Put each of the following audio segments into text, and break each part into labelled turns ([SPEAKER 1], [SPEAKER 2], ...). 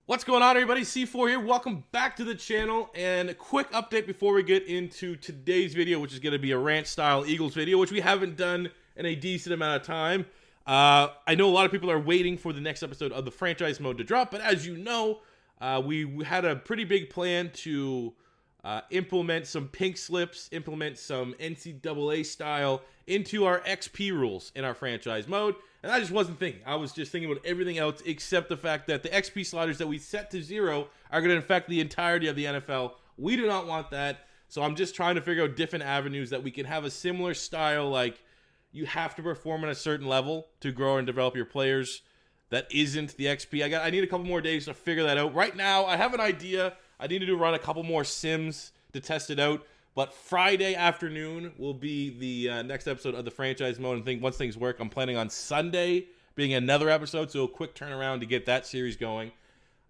[SPEAKER 1] What's going on, everybody? C4 here. Welcome back to the channel. And a quick update before we get into today's video, which is going to be a rant-style Eagles video, which we haven't done in a decent amount of time. I know a lot of people are waiting for the next episode of the franchise mode to drop, but as you know, we had a pretty big plan to implement some pink slips, implement some NCAA style into our XP rules in our franchise mode. And I just wasn't thinking. I was just thinking about everything else except the fact that the XP sliders that we set to 0 are going to affect the entirety of the NFL. We do not want that. So I'm just trying to figure out different avenues that we can have a similar style, like you have to perform at a certain level to grow and develop your players. That isn't the XP. I need a couple more days to figure that out. Right now, I have an idea. I need to run a couple more sims to test it out. But Friday afternoon will be the next episode of the franchise mode. And once things work, I'm planning on Sunday being another episode. So a quick turnaround to get that series going.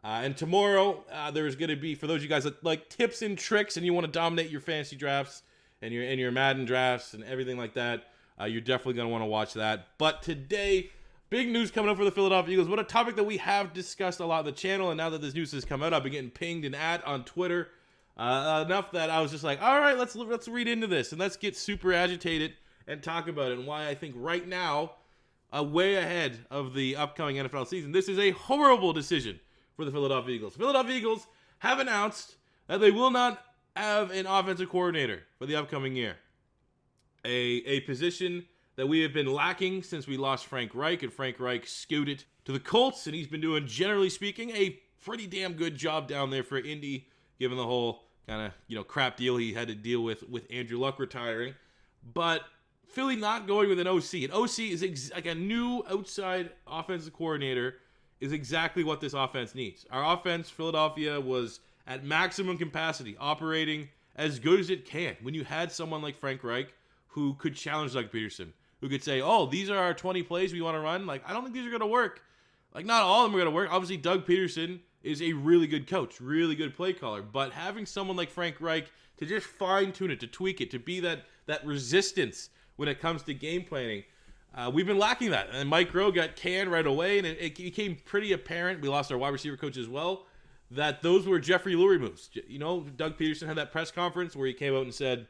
[SPEAKER 1] And tomorrow, there's going to be, for those of you guys that like tips and tricks and you want to dominate your fantasy drafts and your Madden drafts and everything like that, you're definitely going to want to watch that. But today, big news coming up for the Philadelphia Eagles. What a topic that we have discussed a lot on the channel. And now that this news has come out, I've been getting pinged and on Twitter. Enough that I was just like, all right, let's read into this and let's get super agitated and talk about it and why I think right now, way ahead of the upcoming NFL season, this is a horrible decision for the Philadelphia Eagles. Philadelphia Eagles have announced that they will not have an offensive coordinator for the upcoming year. A position that we have been lacking since we lost Frank Reich, and Frank Reich scooted to the Colts, and he's been doing, generally speaking, a pretty damn good job down there for Indy, given the whole kind of, crap deal he had to deal with Andrew Luck retiring. But Philly not going with an OC. An OC is like a new outside offensive coordinator is exactly what this offense needs. Our offense, Philadelphia, was at maximum capacity, operating as good as it can. When you had someone like Frank Reich who could challenge Doug Peterson, who could say, oh, these are our 20 plays we want to run. Like, I don't think these are going to work. Like, not all of them are going to work. Obviously, Doug Peterson is a really good coach, really good play caller. But having someone like Frank Reich to just fine-tune it, to tweak it, to be that resistance when it comes to game planning, we've been lacking that. And Mike Rowe got canned right away, and it became pretty apparent, we lost our wide receiver coach as well, that those were Jeffrey Lurie moves. You know, Doug Peterson had that press conference where he came out and said,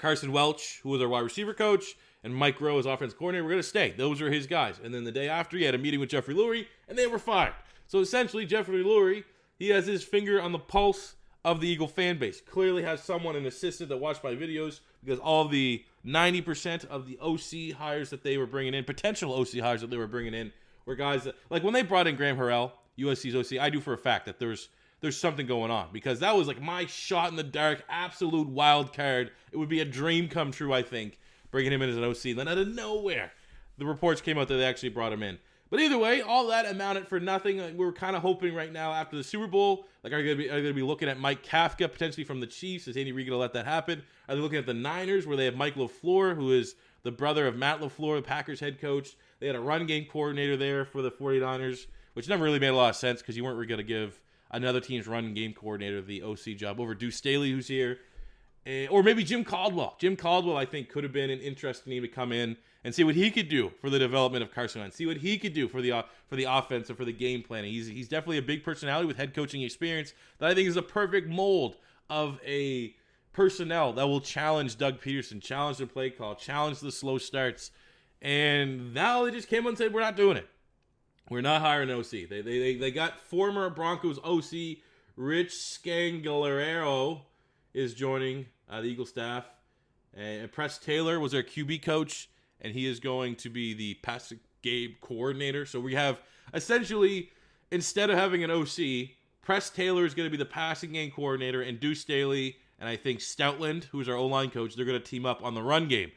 [SPEAKER 1] Carson Welch, who was our wide receiver coach, and Mike Rowe as offensive coordinator, we're going to stay. Those are his guys. And then the day after, he had a meeting with Jeffrey Lurie, and they were fired. So essentially, Jeffrey Lurie, he has his finger on the pulse of the Eagle fan base. Clearly has someone, an assistant that watched my videos, because all the 90% of the OC hires that they were bringing in, potential OC hires that they were bringing in, were guys that, like when they brought in Graham Harrell, USC's OC, I do for a fact that there's something going on, because that was like my shot in the dark, absolute wild card. It would be a dream come true, I think, bringing him in as an OC. And then out of nowhere, the reports came out that they actually brought him in. But either way, all that amounted for nothing. We're kind of hoping right now after the Super Bowl, like are they going to be looking at Mike Kafka potentially from the Chiefs? Is Andy Reid going to let that happen? Are they looking at the Niners where they have Mike LaFleur, who is the brother of Matt LaFleur, the Packers head coach? They had a run game coordinator there for the 49ers, which never really made a lot of sense because you weren't really going to give another team's run game coordinator the OC job over Deuce Staley, who's here. Or maybe Jim Caldwell. Jim Caldwell, I think, could have been an interesting name to come in and see what he could do for the development of Carson Wentz. See what he could do for the offense and for the game planning. He's definitely a big personality with head coaching experience that I think is a perfect mold of a personnel that will challenge Doug Peterson, challenge the play call, challenge the slow starts. And now they just came out and said, we're not doing it. We're not hiring an OC. They got former Broncos OC Rich Scangalero is joining the Eagle staff. And Press Taylor was their QB coach, and he is going to be the passing game coordinator. So we have essentially, instead of having an OC, Press Taylor is going to be the passing game coordinator, and Deuce Staley and I think Stoutland, who's our O-line coach, they're going to team up on the run game.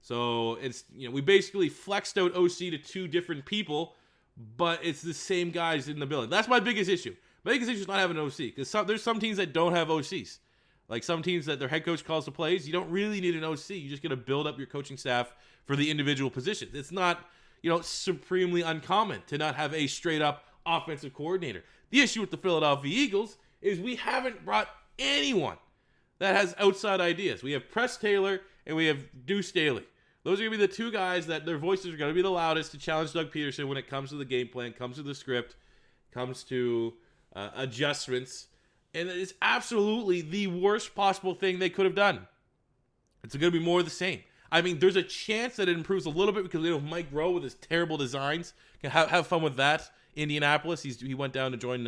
[SPEAKER 1] So it's, we basically flexed out OC to two different people, but it's the same guys in the building. That's my biggest issue. My biggest issue is not having an OC, because there's some teams that don't have OCs. Like some teams that their head coach calls the plays, you don't really need an OC. You just got to build up your coaching staff for the individual positions. It's not, supremely uncommon to not have a straight up offensive coordinator. The issue with the Philadelphia Eagles is we haven't brought anyone that has outside ideas. We have Press Taylor and we have Deuce Staley. Those are going to be the two guys that their voices are going to be the loudest to challenge Doug Peterson when it comes to the game plan, comes to the script, comes to adjustments. And it's absolutely the worst possible thing they could have done. It's going to be more of the same. I mean, there's a chance that it improves a little bit because Mike Rowe with his terrible designs can have fun with that. Indianapolis, he went down to join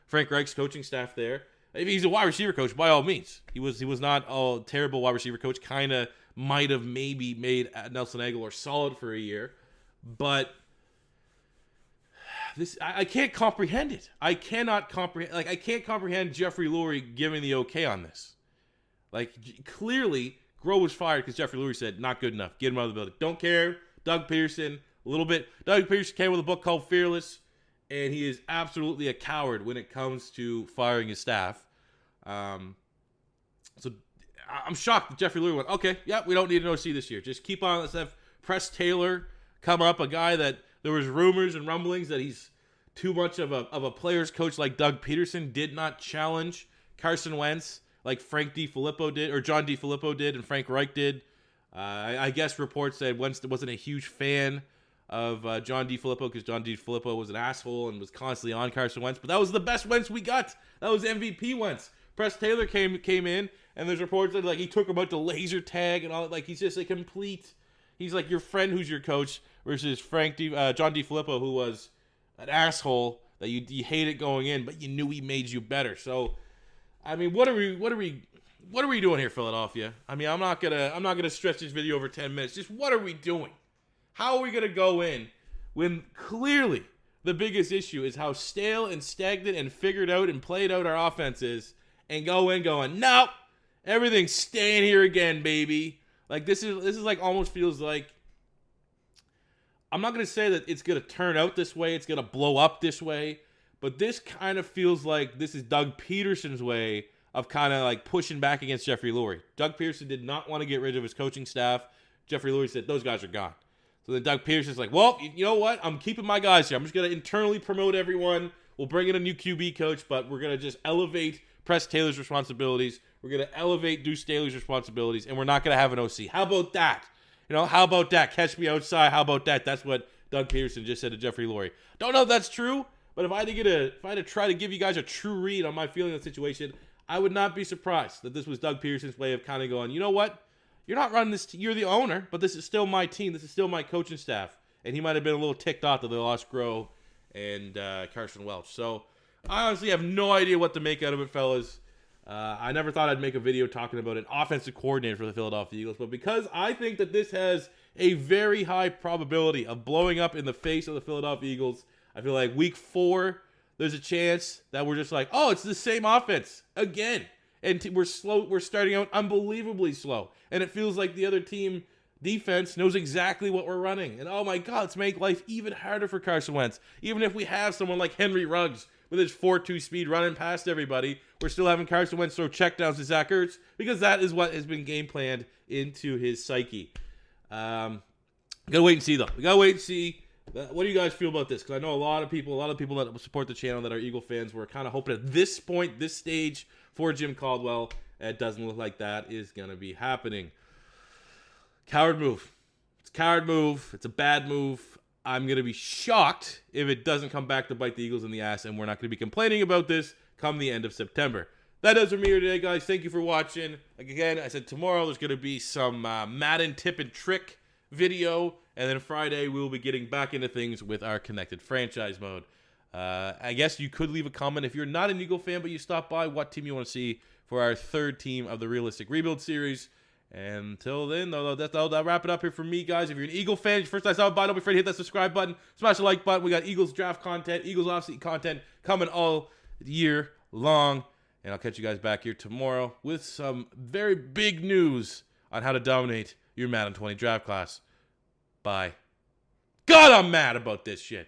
[SPEAKER 1] Frank Reich's coaching staff there. If he's a wide receiver coach, by all means. He was not a terrible wide receiver coach. Kind of might have maybe made Nelson Aguilar solid for a year. But I can't comprehend it. I cannot comprehend. Like, I can't comprehend Jeffrey Lurie giving the okay on this. Like, clearly, Groh was fired because Jeffrey Lurie said, not good enough. Get him out of the building. Don't care. Doug Peterson, a little bit. Doug Peterson came with a book called Fearless, and he is absolutely a coward when it comes to firing his staff. So I'm shocked that Jeffrey Lurie went, okay, yeah, we don't need an OC this year. Just keep on. Let's have Press Taylor come up, a guy that there was rumors and rumblings that he's too much of a player's coach like Doug Peterson, did not challenge Carson Wentz like Frank DiFilippo did, or John DiFilippo did, and Frank Reich did. I guess reports said Wentz wasn't a huge fan of John DiFilippo because John DiFilippo was an asshole and was constantly on Carson Wentz. But that was the best Wentz we got. That was MVP Wentz. Press Taylor came in, and there's reports that like he took him out to laser tag and all. Like, he's just a complete. He's like your friend who's your coach versus John DiFilippo, who was an asshole that you hated going in, but you knew he made you better. So, I mean, what are we doing here, Philadelphia? I mean, I'm not gonna stretch this video over 10 minutes. Just what are we doing? How are we gonna go in when clearly the biggest issue is how stale and stagnant and figured out and played out our offense is, and go in going, nope, everything's staying here again, baby. Like, this is like almost feels like, I'm not going to say that it's going to turn out this way, it's going to blow up this way, but this kind of feels like this is Doug Peterson's way of kind of like pushing back against Jeffrey Lurie. Doug Peterson did not want to get rid of his coaching staff. Jeffrey Lurie said, those guys are gone. So then Doug Peterson's like, well, you know what? I'm keeping my guys here. I'm just going to internally promote everyone. We'll bring in a new QB coach, but we're going to just elevate Press Taylor's responsibilities. We're going to elevate Deuce Staley's responsibilities, and we're not going to have an OC. How about that? How about that? Catch me outside. How about that? That's what Doug Peterson just said to Jeffrey Lurie. Don't know if that's true, but if I had to try to give you guys a true read on my feeling of the situation, I would not be surprised that this was Doug Peterson's way of kind of going, you know what? You're not running this. You're the owner, but this is still my team. This is still my coaching staff. And he might have been a little ticked off that they lost Groh and Carson Welch. So I honestly have no idea what to make out of it, fellas. I never thought I'd make a video talking about an offensive coordinator for the Philadelphia Eagles, but because I think that this has a very high probability of blowing up in the face of the Philadelphia Eagles, I feel like week 4, there's a chance that we're just like, oh, it's the same offense again. And we're slow. We're starting out unbelievably slow. And it feels like the other team defense knows exactly what we're running. And oh my God, let's make life even harder for Carson Wentz. Even if we have someone like Henry Ruggs with his 4.2 speed running past everybody, we're still having Carson Wentz throw checkdowns to Zach Ertz because that is what has been game planned into his psyche. We gotta wait and see though. We gotta wait and see. What do you guys feel about this? Because I know a lot of people that support the channel that are Eagle fans were kind of hoping at this point, this stage for Jim Caldwell. It doesn't look like that is gonna be happening. Coward move. It's a coward move. It's a bad move. I'm going to be shocked if it doesn't come back to bite the Eagles in the ass, and we're not going to be complaining about this come the end of September. That does it for me here today, guys. Thank you for watching. Like again, I said tomorrow there's going to be some Madden tip and trick video, and then Friday we'll be getting back into things with our connected franchise mode. I guess you could leave a comment if you're not an Eagle fan, but you stop by, what team you want to see for our third team of the Realistic Rebuild series. And until then, that'll wrap it up here for me, guys. If you're an Eagle fan, first time stop by, don't be afraid to hit that subscribe button, smash the like button. We got Eagles draft content, Eagles offseason content coming all year long. And I'll catch you guys back here tomorrow with some very big news on how to dominate your Madden 20 draft class. Bye. God, I'm mad about this shit.